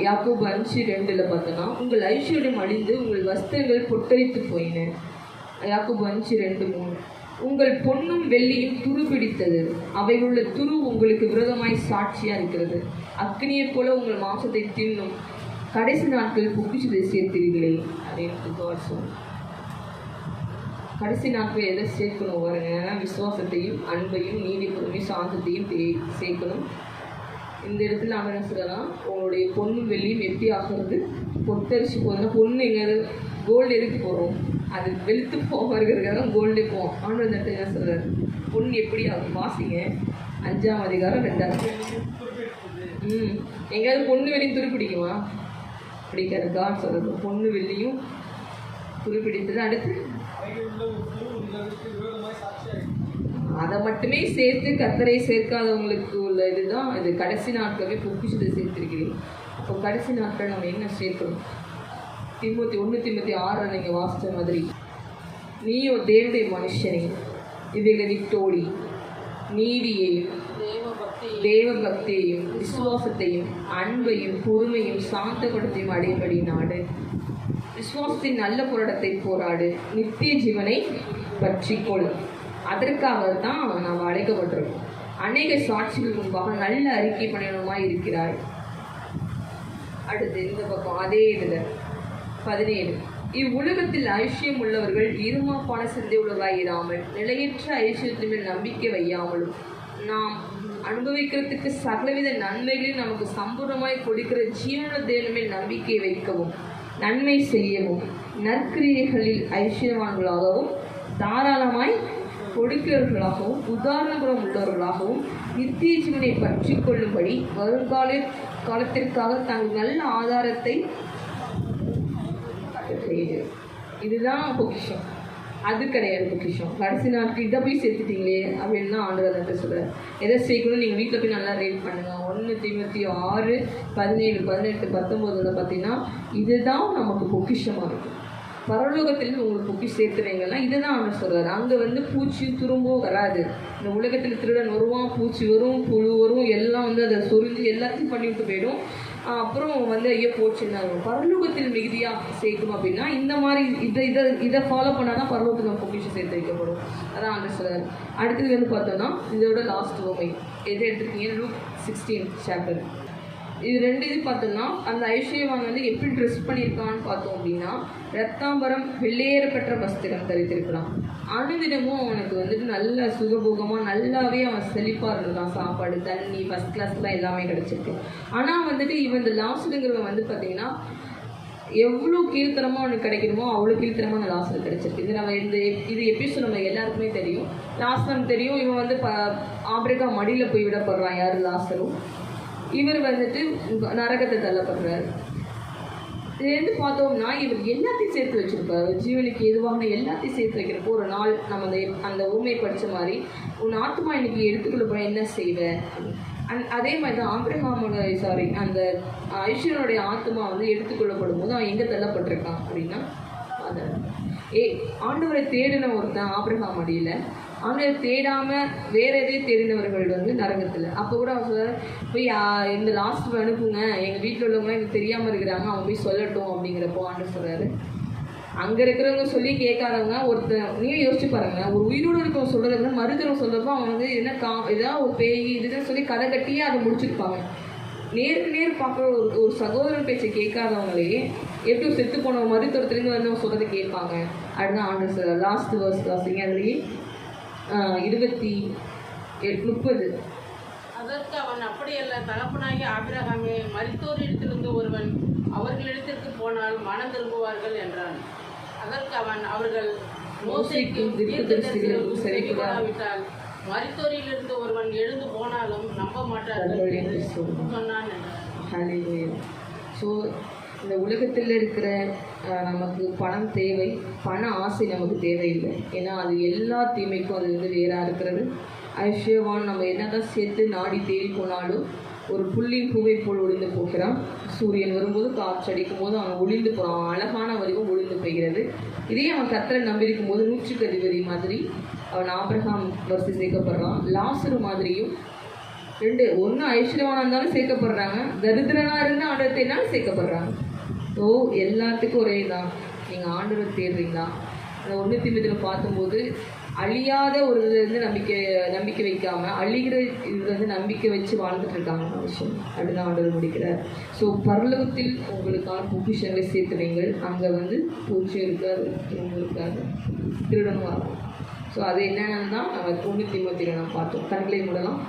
யாக்கோபு 5:2 பார்த்தோன்னா, உங்கள் ஐஸ்வர்யம் அழிந்து உங்கள் வஸ்திரங்கள் பொட்டரித்து போயின. யாக்கோபு 5:2-3. உங்கள் பொன்னும் வெள்ளியும் துருபிடித்தது, அவைகளுள்ள துரு உங்களுக்கு விரோதமாய் சாட்சியாக இருக்கிறது. அக்னியைப் போல உங்கள் மாம்சத்தை தின்னும், கடைசி நாட்களில் பொக்கிஷத்தை சேர்த்தீர்களே அப்படின்னு. கடைசி நாட்கள் எதை சேர்க்கணும் பாருங்க, விசுவாசத்தையும் அன்பையும் நீதி பொறுமையும் சாந்தத்தையும் சேர்க்கணும். இந்த இடத்துல அவன் என்ன சொல்லலாம், உங்களுடைய பொண்ணும் வெள்ளியும் எப்படி ஆகிறது, பொத்தரிச்சு போகுதுன்னா, பொண்ணு எங்கேயாவது கோல்டு எதுக்கு போகிறோம், அது வெளுத்து போக இருக்கிறதுக்காக கோல்டே போவோம். ஆனால் இந்த இடத்துல என்ன சொல்கிறார், பொண்ணு எப்படி ஆகும் வாசிங்க, 5ஆம் அதிகாரம் 2ஆவது. எங்கேயாவது பொண்ணு வெள்ளியும் துருப்பிடிக்குமா, பிடிக்காது. காட் சொல்கிறது பொண்ணு வெள்ளியும் துருப்பிடித்தது. அடுத்து அதை மட்டுமே சேர்த்து கர்த்தரை சேர்க்காதவங்களுக்கு உள்ள இதுதான் இது. கடைசி நாட்களவே பொக்கிஷத்தை சேர்த்திருக்கிறீங்க. அப்போ கடைசி நாட்கள் நம்ம என்ன சேர்க்கணும்? 1 திமோத்தி 6 நீங்கள் வாசித்த மாதிரி, நீயோ தேவனுடைய மனுஷனே இவைகளை விட்டோடி நீதியையும் தேவ பக்தியையும் விசுவாசத்தையும் அன்பையும் பொறுமையும் சாந்த குணத்தையும் அடையபடி நாடு. விசுவாசத்தின் நல்ல போராட்டத்தை போராடு, நித்திய ஜீவனை பற்றிக்கொள். அதற்காகத்தான் நாம் அழைக்கப்பட்டிருக்கோம். அநேக சாட்சிகள் முன்பாக நல்ல அறிக்கை பண்ணணுமாய் இருக்கிறாய். அடுத்து இந்த பக்கம் அதே இதில் 17. இவ்வுலகத்தில் ஐஸ்வர்யம் உள்ளவர்கள் இருமாப்பான சிந்தை உள்ளவராய் இராமல் நிலையற்ற ஐஸ்வர்யத்தின் மேல் நம்பிக்கை வையாமலும் நாம் அனுபவிக்கிறதுக்கு சகலவித நன்மைகளையும் நமக்கு சம்பூர்ணமாய் கொடுக்கிற ஜீவனுள்ள தேவன் மேல் நம்பிக்கை வைக்கவும், நன்மை செய்யவும், நற்கிரியைகளில் ஐஸ்வர்யவான்களாகவும் தாராளமாய் கொடுக்கிறவர்களாகவும் உதாரண குணம் உள்ளவர்களாகவும் நித்திய ஜீவனை பற்றி கொள்ளும்படி காலத்திற்காக தங்கள் நல்ல ஆதாரத்தை. இதுதான் பொக்கிஷம், அது கிடையாது பொக்கிஷம். கடைசி நாட்கள் இதை போய் சேர்த்துட்டீங்களே அப்படின்னு தான் ஆண்டவர் அதை சொல்கிறார். எதை சேர்க்கணும் நீங்கள் வீட்டில் போய் நல்லா ரீட் பண்ணுங்கள். 1 தீமோத்தி 6 17 18 19 பார்த்தீங்கன்னா இதுதான் நமக்கு பொக்கிஷமாக இருக்கும். பரலோகத்தில் உங்களுக்கு பொக்கி சேர்த்துறீங்கன்னா இதை தான் அவர் சொல்கிறார். அங்கே பூச்சி துரும்பும் வராது. இந்த உலகத்தில் திருடன் வருவான், பூச்சி வரும், புழு வரும், எல்லாம் அதை சொரிஞ்சு எல்லாத்தையும் பண்ணிவிட்டு போயிடும். அப்புறம் ஐயோ போச்சுன்னா பரலோகத்தில் மிகுதியாக சேர்க்கணும் அப்படின்னா இந்த மாதிரி இதை ஃபாலோ பண்ணால் தான் பரலோகத்தில் நம்ம பொக்கிஷம் சேர்த்து வைக்கப்படும். அதான் அந்த சொல்கிறார். அடுத்தது பார்த்தோம்னா இதோட லாஸ்ட் உமை எதை எடுத்துருக்கீங்க, லூக் 16 சாப்டர். இது 2 இது பார்த்தோம்னா அந்த ஐஸ்வர்யவான் எப்படி ட்ரெஸ் பண்ணியிருக்கான்னு பார்த்தோம் அப்படின்னா, ரத்தாம்பரம் வெள்ளையேற பெற்ற வஸ்திரம் தரித்திருக்கிறான். அனுதினமும் அவனுக்கு நல்ல சுகபோகமாக நல்லாவே அவன் செழிப்பாக இருந்திருக்கான். சாப்பாடு தண்ணி ஃபஸ்ட் கிளாஸ்லாம் எல்லாமே கிடச்சிருக்கு. ஆனால் இவன் இந்த லாஸ்ட்டுங்கிறவன் பார்த்தீங்கன்னா எவ்வளோ கீழ்த்தரமாக அவனுக்கு கிடைக்கணுமோ அவ்வளோ கீழ்த்தரமாக அந்த லாஸ்ட்டில் கிடச்சிருக்கு. இது நம்ம இது எபிசோட் நம்ம எல்லாருக்குமே தெரியும். லாஸ்ட் நமக்கு தெரியும். இவன் ஆபிரகா மடியில் போய் விடப்படுறான். யார்? லாசரும். இவர் நரகத்தை தள்ளப்படுறார். இதுலேருந்து பார்த்தோம்னா இவர் எல்லாத்தையும் சேர்த்து வச்சுருப்பார். ஜீவனுக்கு எதுவாக எல்லாத்தையும் சேர்த்து வைக்கிறப்போ ஒரு நாள் நம்ம அந்த ஊமை படித்த மாதிரி உன் ஆத்மா இன்னைக்கு எடுத்துக்கொள்ள போகிற என்ன செய்வேன். அதே மாதிரி தான் ஆபிரகாமோட அந்த ஐஸ்வர்யனுடைய ஆத்மா எடுத்துக்கொள்ளப்படும் போது அவன் எங்கே தள்ளப்பட்டிருக்கான் அப்படின்னா, அதை ஆண்டவரை தேடின ஒருத்தன் ஆபிரகாம் அடியில், ஆண்டவரை தேடாமல் வேற எதையும் தேடினவர்கள் நரகத்தில். அப்போ கூட அவன் சொல்ல போய் இந்த லாஸ்ட் அனுப்புங்க, எங்கள் வீட்டில் உள்ளவங்க எனக்கு தெரியாமல் இருக்கிறாங்க, அவன் போய் சொல்லட்டும் அப்படிங்கிறப்போ ஆண்டு சொல்கிறாரு. அங்கே இருக்கிறவங்க சொல்லி கேட்காதவங்க நீங்கள் யோசிச்சு பாருங்க, ஒரு உயிரோடு இருக்கவங்க சொல்கிறத மருத்துவம் சொல்கிறப்போ அவங்க என்ன ஏதாவது ஒரு பேய் இதுன்னு சொல்லி கதை கட்டியே அதை முடிச்சிருப்பாங்க. நேருக்கு நேர் பார்க்குற ஒரு சகோதரன் பேச்சை கேட்காதவங்களே எப்படி செத்து போன மருத்துவத்துலேருந்து அவங்க சொல்கிறத கேட்பாங்க. அதுதான் ஆண்டு லாஸ்ட் வேர்ஸ் வாசிங்க. அதுலேயே 20:30. அதற்கு அவன் அப்படியல்ல, தகப்பனாகி ஆபிரகாமே, மரித்தோரிடத்திலிருந்து ஒருவன் அவர்களிடத்திற்கு போனால் மனம் திரும்புவார்கள் என்றான். அதற்கு அவன், அவர்கள் மோசேக்கும் தீர்க்கதரிசிகளுக்கும் செவிகொடாவிட்டால் மரித்தோரிலிருந்து ஒருவன் எழுந்து போனாலும் நம்ப மாட்டார்கள் என்று சொன்னான் என்றான். ஸோ இந்த உலகத்தில் இருக்கிற நமக்கு பணம் தேவை, பண ஆசை நமக்கு தேவையில்லை. ஏன்னா அது எல்லா தீமைக்கும் அது வேறாக இருக்கிறது. ஐஸ்வர்யவான் நம்ம என்னதான் சேர்த்து நாடி தேடி போனாலும் ஒரு புள்ளின் பூவை போல் ஒளிந்து போகிறான். சூரியன் வரும்போது காற்று அடிக்கும் போது அவன் ஒளிந்து போகிறான். அவன் அழகான வடிவம் ஒளிந்து போகிறது. இதே அவன் கர்த்தரை நம்பியிருக்கும் போது 100க்கு அதிபதி மாதிரி அவன் ஆபிரகாம் வரிசை சேர்க்கப்படுறான். லாசரு மாதிரியும் ரெண்டு, ஒன்று ஐஸ்வர்யவானா இருந்தாலும் சேர்க்கப்படுறாங்க, தரித்திரனாக இருந்தால் ஆண்டவர் தேடினாலும் சேர்க்கப்படுறாங்க. ஸோ எல்லாத்துக்கும் ஒரே தான், நீங்கள் ஆண்டவர் தேடுறீங்களா? அந்த 1 தீமோத்தேயுல பார்க்கும்போது அழியாத ஒரு இதுலேருந்து நம்பிக்கை வைக்காமல் அழிகிற இதுலேருந்து நம்பிக்கை வச்சு வாழ்ந்துட்டு இருக்காங்க மனுஷன். அப்படிதான் ஆண்டவர் முடிக்கிறார். ஸோ பரலோகத்தில் உங்களுக்கான பொக்கிஷங்களை சேர்த்து வைங்கள். அங்கே பூச்சி இருக்காது, திரும்ப இருக்காது, திருடனும் வரும். ஸோ அது என்னென்னு தான் நம்ம 1 தீமோத்தேயுல நாம் பார்த்தோம். கண்களை மூடலாம்.